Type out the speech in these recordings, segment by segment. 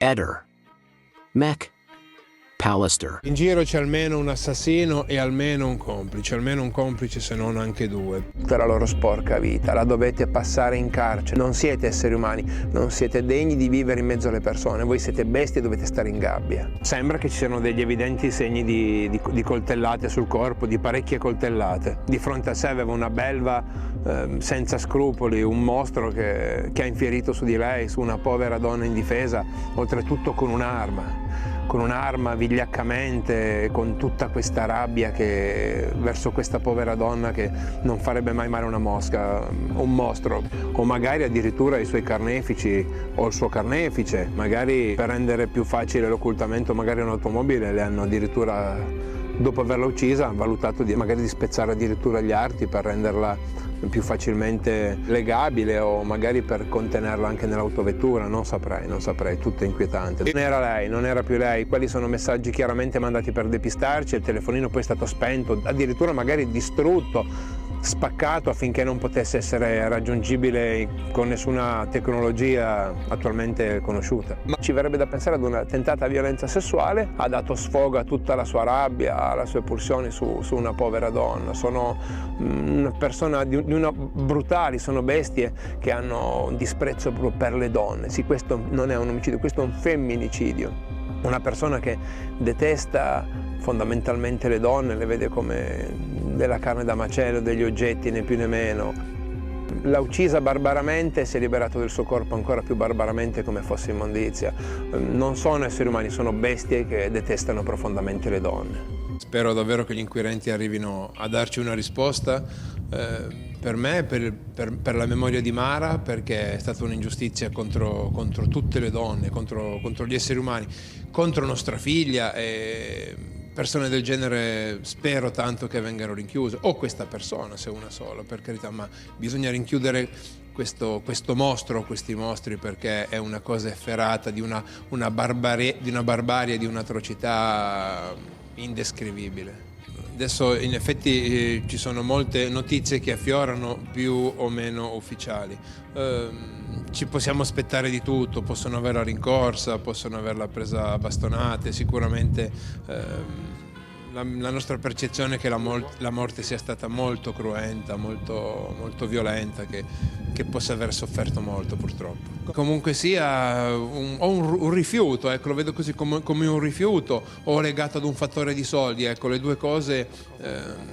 Eder, Mech, Pallister. In giro c'è almeno un assassino e almeno un complice se non anche due. Per la loro sporca vita, la dovete passare in carcere. Non siete esseri umani, non siete degni di vivere in mezzo alle persone, voi siete bestie e dovete stare in gabbia. Sembra che ci siano degli evidenti segni di coltellate sul corpo, di parecchie coltellate. Di fronte a sé aveva una belva senza scrupoli, un mostro che ha infierito su di lei, su una povera donna indifesa, oltretutto con un'arma vigliaccamente, con tutta questa rabbia verso questa povera donna che non farebbe mai male una mosca, un mostro, o magari addirittura i suoi carnefici o il suo carnefice, magari per rendere più facile l'occultamento, magari un'automobile le hanno addirittura, dopo averla uccisa, valutato magari di spezzare addirittura gli arti per renderla più facilmente legabile o magari per contenerla anche nell'autovettura, non saprei, tutto inquietante. Non era più lei, quelli sono messaggi chiaramente mandati per depistarci, il telefonino poi è stato spento, addirittura magari distrutto, spaccato affinché non potesse essere raggiungibile con nessuna tecnologia attualmente conosciuta. Ma ci verrebbe da pensare ad una tentata violenza sessuale, ha dato sfogo a tutta la sua rabbia, alle sue pulsioni su una povera donna. Sono una persona di una brutali, sono bestie che hanno un disprezzo proprio per le donne. Sì, questo non è un omicidio, questo è un femminicidio. Una persona che detesta fondamentalmente le donne, le vede come della carne da macello, degli oggetti, né più né meno. L'ha uccisa barbaramente e si è liberato del suo corpo ancora più barbaramente come fosse immondizia. Non sono esseri umani, sono bestie che detestano profondamente le donne. Spero davvero che gli inquirenti arrivino a darci una risposta per me, per la memoria di Mara, perché è stata un'ingiustizia contro tutte le donne, contro gli esseri umani, contro nostra figlia, e persone del genere spero tanto che vengano rinchiuse, o questa persona se una sola, per carità, ma bisogna rinchiudere questo mostro, questi mostri, perché è una cosa efferata di una barbarie, di un'atrocità indescrivibile. Adesso in effetti ci sono molte notizie che affiorano, più o meno ufficiali. Ci possiamo aspettare di tutto, possono averla rincorsa, possono averla presa a bastonate, sicuramente la nostra percezione è che la morte sia stata molto cruenta, molto violenta, che possa aver sofferto molto purtroppo. Comunque sia un rifiuto, ecco, lo vedo così come un rifiuto, o legato ad un fattore di soldi, ecco, le due cose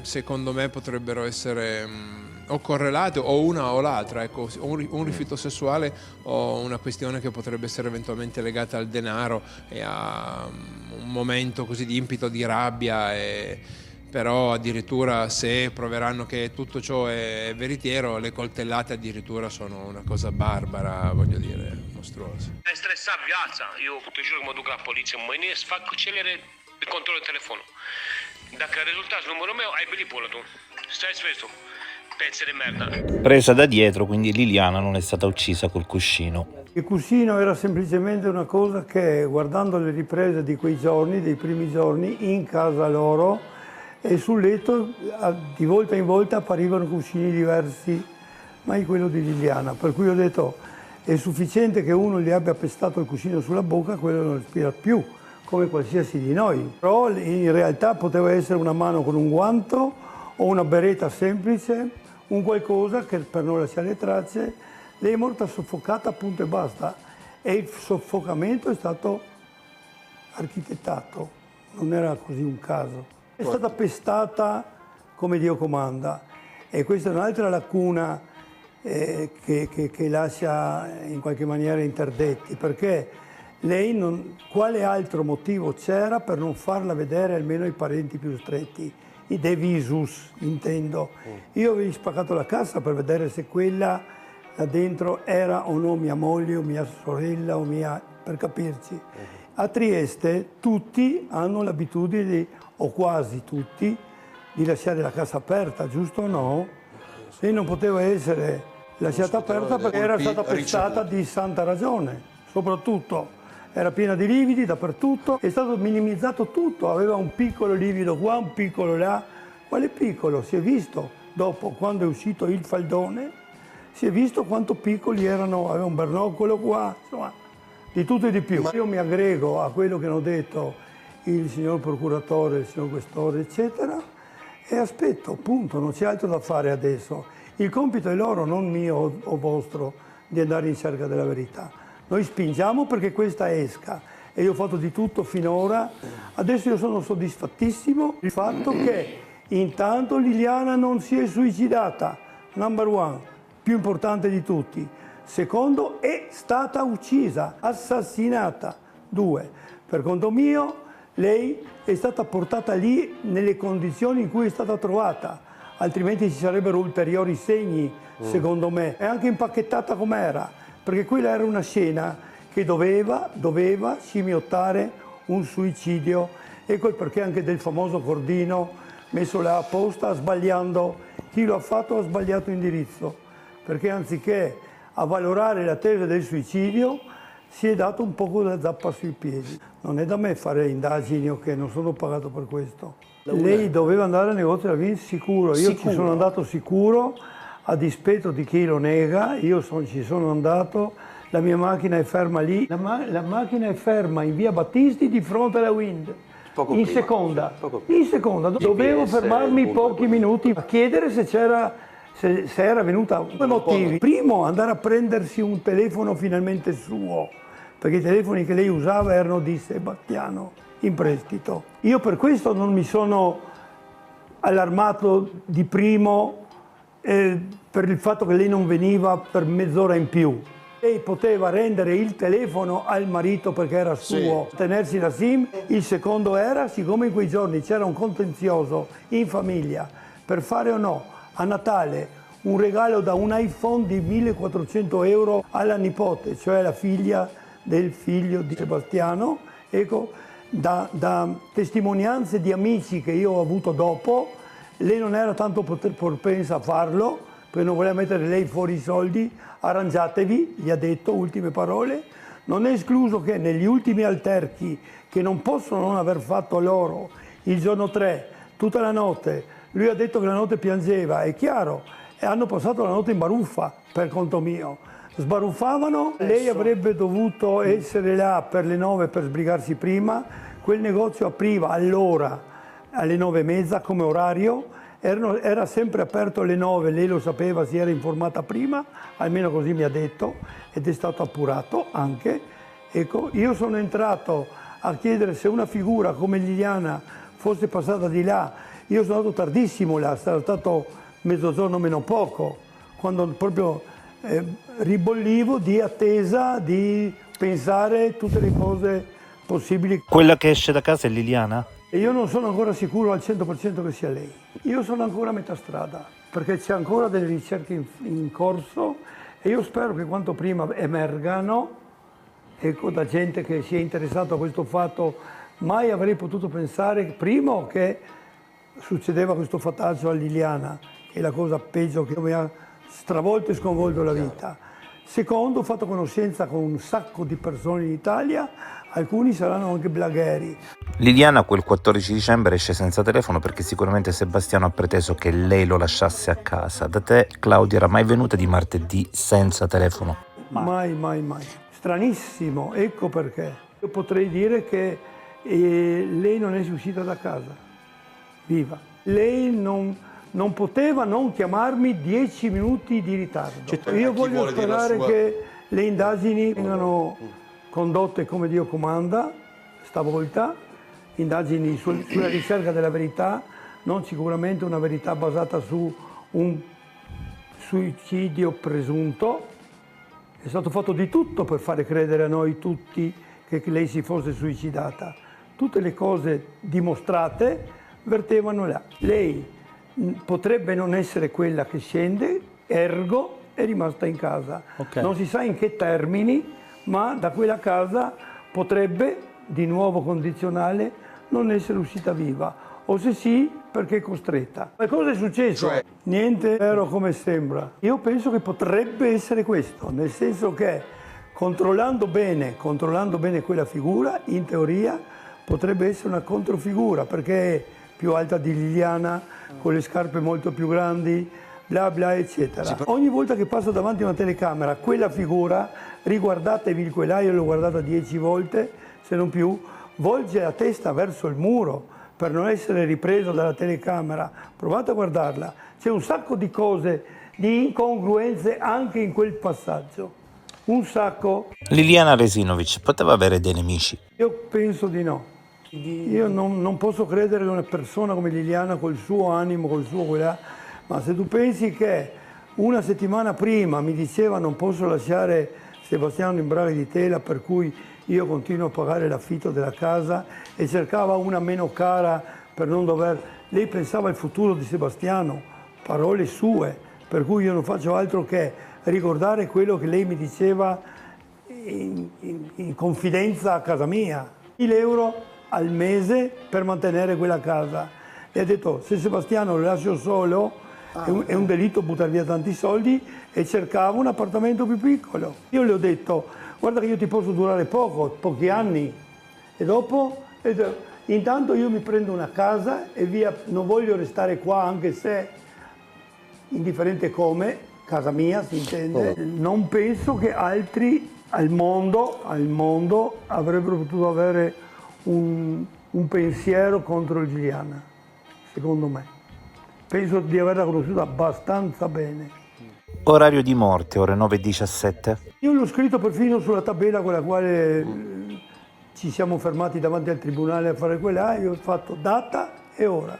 secondo me potrebbero essere o correlate, o una o l'altra, ecco, un rifiuto sessuale o una questione che potrebbe essere eventualmente legata al denaro e a un momento così di impito di rabbia, però addirittura se proveranno che tutto ciò è veritiero, le coltellate addirittura sono una cosa barbara, voglio dire, mostruosa. È stressato, viața. Io ti giuro che mi duc la poliție mâine să fac cerere de control de telefonul. Dacă rezultați numărul meu, ai belit pula tu. Stai să vezi tu. Pezzi di merda. Presa da dietro, quindi Liliana non è stata uccisa col cuscino. Il cuscino era semplicemente una cosa che, guardando le riprese di quei giorni, dei primi giorni, in casa loro, e sul letto di volta in volta apparivano cuscini diversi, mai quello di Liliana. Per cui ho detto, è sufficiente che uno gli abbia pestato il cuscino sulla bocca, quello non respira più, come qualsiasi di noi. Però in realtà poteva essere una mano con un guanto o una beretta semplice, un qualcosa che per non lasciare le tracce. Lei è morta soffocata, punto e basta. E il soffocamento è stato architettato, non era così un caso. È stata pestata come Dio comanda, e questa è un'altra lacuna che lascia in qualche maniera interdetti, perché lei quale altro motivo c'era per non farla vedere almeno ai parenti più stretti, i de visus, intendo. Io avevo spaccato la cassa per vedere se quella là dentro era o no mia moglie o mia sorella o per capirci. A Trieste tutti hanno l'abitudine, o quasi tutti, di lasciare la casa aperta, giusto o no? Lei non poteva essere lasciata aperta perché era stata pestata di santa ragione, soprattutto. Era piena di lividi dappertutto, è stato minimizzato tutto, aveva un piccolo livido qua, un piccolo là. Quale piccolo? Si è visto dopo, quando è uscito il faldone, si è visto quanto piccoli erano, aveva un bernoccolo qua, insomma, di tutto e di più. Io mi aggrego a quello che hanno detto il signor procuratore, il signor questore, eccetera, e aspetto, punto, non c'è altro da fare adesso. Il compito è loro, non mio o vostro, di andare in cerca della verità. Noi spingiamo perché questa esca e io ho fatto di tutto finora. Adesso io sono soddisfattissimo del fatto che intanto Liliana non si è suicidata, number one, più importante di tutti. Secondo, è stata uccisa, assassinata. 2, per conto mio, lei è stata portata lì nelle condizioni in cui è stata trovata, altrimenti ci sarebbero ulteriori segni, secondo me. È anche impacchettata com'era, perché quella era una scena che doveva scimmiottare un suicidio. Ecco il perché anche del famoso cordino messo là apposta, sbagliando. Chi lo ha fatto ha sbagliato indirizzo, perché anziché avvalorare la tesi del suicidio si è dato un poco da zappa sui piedi. Non è da me fare indagini, ok, non sono pagato per questo. Lei doveva andare al negozio della Vinci sicuro, io ci sono andato sicuro, a dispetto di chi lo nega, ci sono andato, la mia macchina è ferma lì, la macchina è ferma in via Battisti di fronte alla Wind. In seconda, dovevo fermarmi pochi minuti a chiedere se era venuta. Due motivi. Primo, andare a prendersi un telefono finalmente suo, perché i telefoni che lei usava erano di Sebastiano in prestito. Io per questo non mi sono allarmato di primo per il fatto che lei non veniva per mezz'ora in più. Lei poteva rendere il telefono al marito perché era suo, tenersi la SIM. Il secondo era, siccome in quei giorni c'era un contenzioso in famiglia per fare o no a Natale un regalo da un iPhone di 1.400 euro alla nipote, cioè la figlia del figlio di Sebastiano, ecco, da testimonianze di amici che io ho avuto dopo, lei non era tanto propensa a farlo, perché non voleva mettere lei fuori i soldi. Arrangiatevi, gli ha detto, ultime parole. Non è escluso che negli ultimi alterchi, che non possono non aver fatto loro, il giorno 3, tutta la notte, lui ha detto che la notte piangeva, è chiaro, e hanno passato la notte in baruffa, per conto mio. Sbaruffavano, lei avrebbe dovuto essere là per le 9 per sbrigarsi prima, quel negozio apriva all'ora, alle 9:30 come orario, era sempre aperto alle 9, lei lo sapeva, si era informata prima, almeno così mi ha detto, ed è stato appurato anche. Ecco, io sono entrato a chiedere se una figura come Liliana fosse passata di là. Io sono andato tardissimo là, sarà stato mezzogiorno meno poco, quando proprio ribollivo di attesa, di pensare tutte le cose possibili. Quella che esce da casa è Liliana? E io non sono ancora sicuro al 100% che sia lei. Io sono ancora a metà strada, perché c'è ancora delle ricerche in corso e io spero che quanto prima emergano, ecco, da gente che si è interessata a questo fatto. Mai avrei potuto pensare, primo, che succedeva questo fattaggio a Liliana, che è la cosa peggio che mi ha stravolto e sconvolto la vita. Secondo, ho fatto conoscenza con un sacco di persone in Italia, alcuni saranno anche blagheri. Liliana quel 14 dicembre esce senza telefono perché sicuramente Sebastiano ha preteso che lei lo lasciasse a casa. Da te, Claudia, era mai venuta di martedì senza telefono? Mai. Stranissimo, ecco perché. Io potrei dire che lei non è uscita da casa, viva. Lei non poteva non chiamarmi 10 minuti di ritardo. Io voglio sperare che le indagini vengano condotte come Dio comanda, stavolta, indagini sulla ricerca della verità, non sicuramente una verità basata su un suicidio presunto. È stato fatto di tutto per fare credere a noi tutti che lei si fosse suicidata. Tutte le cose dimostrate vertevano là. Lei potrebbe non essere quella che scende, ergo è rimasta in casa. Okay. Non si sa in che termini, ma da quella casa potrebbe, di nuovo condizionale, non essere uscita viva. O se sì, perché è costretta. Ma cosa è successo? Niente è vero come sembra. Io penso che potrebbe essere questo, nel senso che controllando bene quella figura, in teoria potrebbe essere una controfigura, perché è più alta di Liliana, con le scarpe molto più grandi, bla bla eccetera. Ogni volta che passo davanti a una telecamera, quella figura, riguardatevi il quelaio, l'ho guardata 10 volte, se non più, volge la testa verso il muro per non essere ripreso dalla telecamera. Provate a guardarla, c'è un sacco di cose, di incongruenze anche in quel passaggio. Un sacco. Liliana Resinovic poteva avere dei nemici? Io penso di no. Io non posso credere che una persona come Liliana, col suo animo, col suo quella, ma se tu pensi che una settimana prima mi diceva non posso lasciare Sebastiano in braghe di tela, per cui io continuo a pagare l'affitto della casa, e cercava una meno cara per non dover... Lei pensava al futuro di Sebastiano, parole sue, per cui io non faccio altro che ricordare quello che lei mi diceva in confidenza a casa mia. 1.000 euro al mese per mantenere quella casa. E ha detto, se Sebastiano lo lascio solo, è un delitto buttare via tanti soldi, e cercava un appartamento più piccolo. Io le ho detto, guarda che io ti posso durare pochi anni, e dopo, intanto io mi prendo una casa e via, non voglio restare qua, anche se indifferente come, casa mia si intende. Non penso che altri al mondo avrebbero potuto avere un pensiero contro Liliana, secondo me. Penso di averla conosciuta abbastanza bene. Orario di morte, ore 9:17. Io l'ho scritto perfino sulla tabella con la quale ci siamo fermati davanti al tribunale a fare quella, io ho fatto data e ora.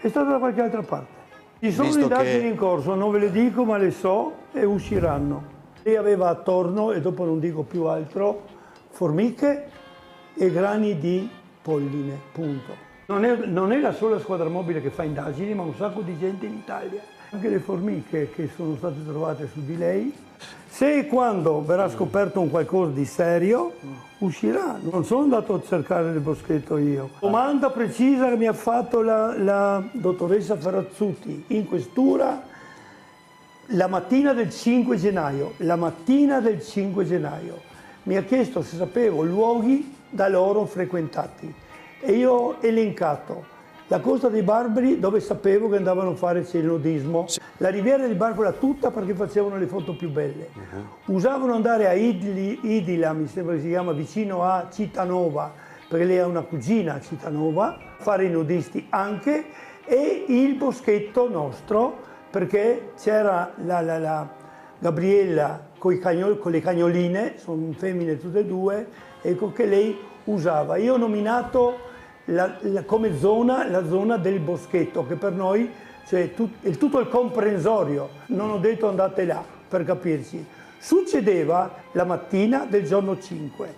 È stata da qualche altra parte. Ci sono indagini in corso, non ve le dico, ma le so e usciranno. Lei aveva attorno, e dopo non dico più altro, formiche e grani di polline, punto. Non è la sola squadra mobile che fa indagini, ma un sacco di gente in Italia. Anche le formiche che sono state trovate su di lei, se e quando verrà scoperto un qualcosa di serio, uscirà. Non sono andato a cercare nel boschetto io. Domanda precisa che mi ha fatto la dottoressa Ferrazzuti in questura la mattina del 5 gennaio. La mattina del 5 gennaio. Mi ha chiesto se sapevo luoghi da loro frequentati. E io ho elencato la Costa dei Barbari, dove sapevo che andavano a fare nudismo, la Riviera di Barbara tutta perché facevano le foto più belle. Usavano andare a Idila, mi sembra che si chiama, vicino a Citanova, perché lei ha una cugina a Citanova, fare i nudisti anche, e il boschetto nostro, perché c'era la Gabriella con le cagnoline, sono femmine tutte e due, ecco, che lei usava. Io ho nominato come zona la zona del boschetto, che per noi cioè, tutto il comprensorio. Non ho detto andate là, per capirci. Succedeva la mattina del giorno 5.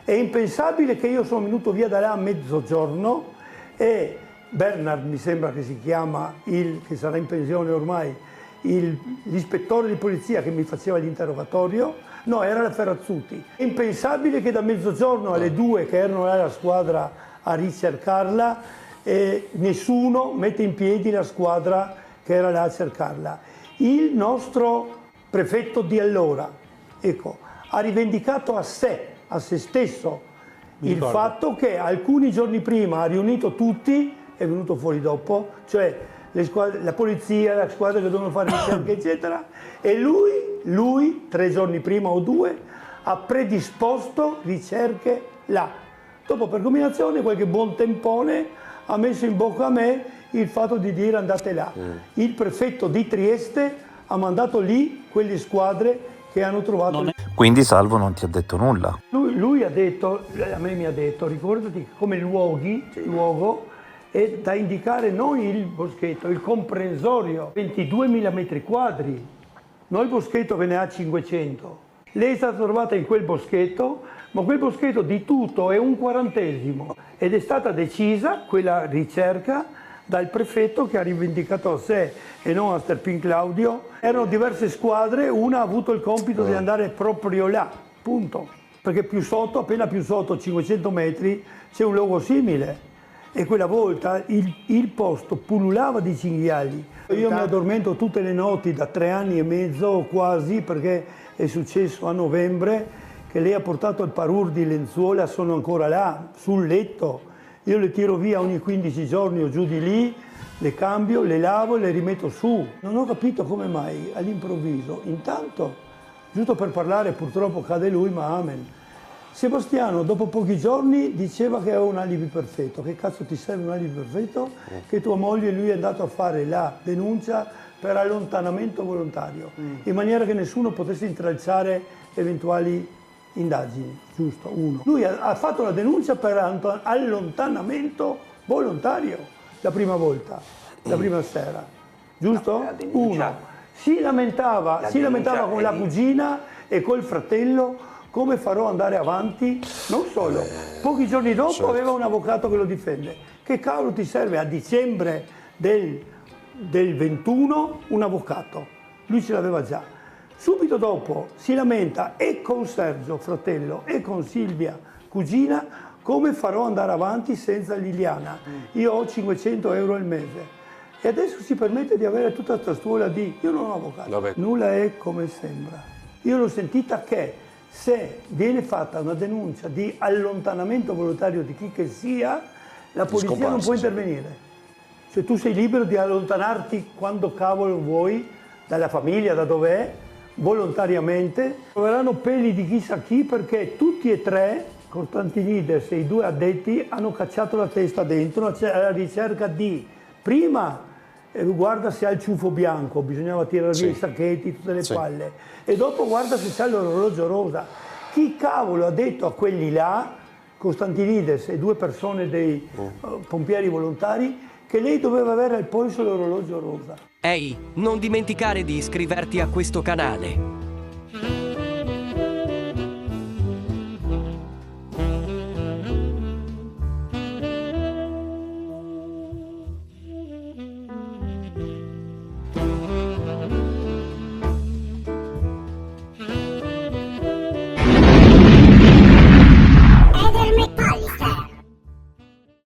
È impensabile che io sono venuto via da là a mezzogiorno e Bernard, mi sembra che si chiama, che sarà in pensione ormai, l'ispettore di polizia che mi faceva l'interrogatorio, no, era la Ferrazzuti. È impensabile che da mezzogiorno alle 2, che erano là la squadra a ricercarla, e nessuno mette in piedi la squadra che era là a cercarla. Il nostro prefetto di allora, ecco, ha rivendicato a se stesso il fatto che alcuni giorni prima ha riunito tutti, è venuto fuori dopo, cioè la polizia, la squadra che dovevano fare ricerche eccetera, e lui 3 giorni prima o 2 ha predisposto ricerche là. Dopo, per combinazione, qualche buon tempone ha messo in bocca a me il fatto di dire andate là. Il prefetto di Trieste ha mandato lì quelle squadre che hanno trovato... Quindi Salvo non ti ha detto nulla? Lui ha detto, a me mi ha detto, ricordati che come luogo è da indicare non il boschetto, il comprensorio, 22.000 metri quadri, non il boschetto che ne ha 500. Lei è stata trovata in quel boschetto, ma quel boschetto di tutto è un 40°, ed è stata decisa quella ricerca dal prefetto, che ha rivendicato a sé e non a Sterpin Claudio. Erano diverse squadre, una ha avuto il compito di andare proprio là, punto. Perché più sotto, appena più sotto, 500 metri, c'è un luogo simile. E quella volta il posto pullulava di cinghiali. Io mi addormento tutte le notti da 3 anni e mezzo quasi, perché è successo a novembre che lei ha portato il parure di lenzuola, sono ancora là, sul letto. io le tiro via ogni 15 giorni o giù di lì, le cambio, le lavo e le rimetto su. Non ho capito come mai all'improvviso, intanto, giusto per parlare, purtroppo cade lui, ma amen. Sebastiano dopo pochi giorni diceva che aveva un alibi perfetto. Che cazzo ti serve un alibi perfetto? Che tua moglie e lui è andato a fare la denuncia per allontanamento volontario, in maniera che nessuno potesse intralciare eventuali indagini, giusto? Uno. Lui ha fatto la denuncia per allontanamento volontario la prima volta, la prima sera, giusto? Uno. Si lamentava con la cugina e col fratello. Come farò ad andare avanti? Non solo, pochi giorni dopo aveva un avvocato che lo difende. Che cavolo ti serve a dicembre del 21 un avvocato? Lui ce l'aveva già. Subito dopo si lamenta e con Sergio, fratello, e con Silvia, cugina, come farò ad andare avanti senza Liliana? Io ho 500 euro al mese. E adesso si permette di avere tutta questa stuola di io non ho avvocato. Vabbè. Nulla è come sembra. Io l'ho sentita che se viene fatta una denuncia di allontanamento volontario di chi che sia, la polizia non può intervenire. Cioè tu sei libero di allontanarti quando cavolo vuoi, dalla famiglia, da dov'è, volontariamente. Troveranno peli di chissà chi perché tutti e tre, Constantinides e i due addetti, hanno cacciato la testa dentro alla ricerca di, prima, guarda se ha il ciuffo bianco, bisognava tirare via i sacchetti, tutte le palle, e dopo guarda se c'ha l'orologio rosa. Chi cavolo ha detto a quelli là, Constantinides e due persone dei pompieri volontari, che lei doveva avere al polso l'orologio rosa? Ehi, non dimenticare di iscriverti a questo canale.